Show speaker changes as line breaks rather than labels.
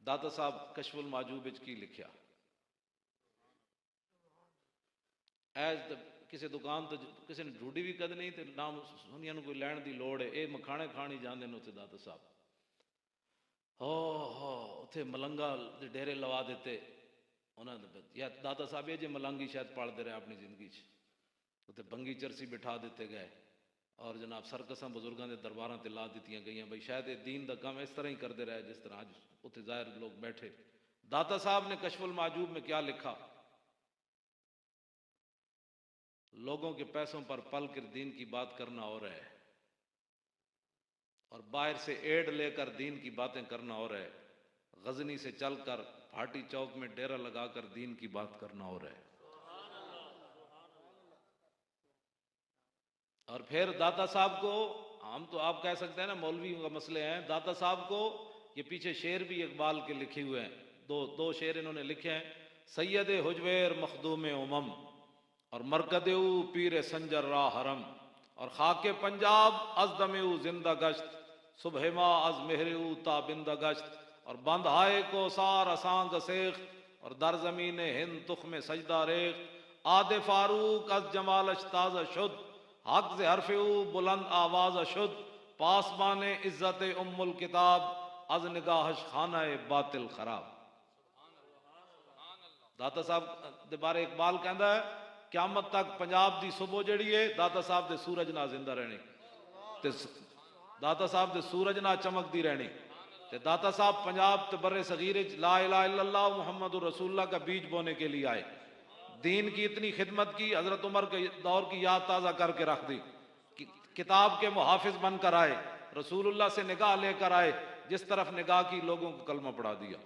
दाता साहब कशफुल माजूब की लिखा ऐज किसी दुकान तो किसी ने ढूंढी भी कद नहीं तो नाम सुनिया कोई लैन की लौड़ है ये मखाने खानी जाते हैं उत्थे दाता साहब हो उत्थे मलंगा दे डेरे लवा दिते उन्होंने या दाता साहब ये जे मलंगी शायद पालते रहे अपनी जिंदगी उत्थे बंगी चरसी बिठा दिते गए और जनाब सरकसा बजुर्गों के दरबार से ला दी गई भाई शायद ये दीन का काम इस तरह ही करते रहे जिस तरह अज उत्थे जाहिर लोग बैठे। दाता साहब ने कशफुल माजूब में क्या लिखा, लोगों के पैसों पर पल कर दीन की बात करना और है और बाहर से एड लेकर दीन की बातें करना और है, गजनी से चलकर भाटी चौक में डेरा लगाकर दीन की बात करना और है। और फिर दाता साहब को हम तो आप कह सकते हैं ना मौलवी का मसले हैं, दाता साहब को ये पीछे शेर भी इकबाल के लिखे हुए हैं, दो शेर इन्होंने लिखे हैं, सैयद हुजवेर मखदूम उमम और मरकदे पीर संजर रा हरम और खाके पंजाब अजदमे जिंदा गश्त सुबह मा अज मेहरे ताबिंदा गश्त और बंद हाय को सार असांग सेख और दर जमीन हिंद तुख में सजदा रेख आदे फारूक अज जमाल ताज शुद हक से हरफे बुलंद आवाज शुद पासबान इज्जत उम्मुल किताब अज निगाहश खाना बातिल खराब। दाता साहब दे बारे इकबाल कहता है क्यामत तक पंजाब की सुबह जड़ी है दाता साहब के सूरज ना जिंदा रहने ते दाता साहब के सूरज ना चमकती रहनी ते दाता साहब पंजाब ते बर्रे सगीर ला इलाहा इल्लल्लाह मुहम्मदुर रसूलुल्लाह का बीज बोने के लिए आए, दीन की इतनी खिदमत की, हजरत उमर के दौर की याद ताज़ा करके रख दी, किताब के मुहाफिज बनकर आए, रसूलुल्लाह से निगाह लेकर आए, जिस तरफ निगाह की लोगों को कलमा पढ़ा दिया।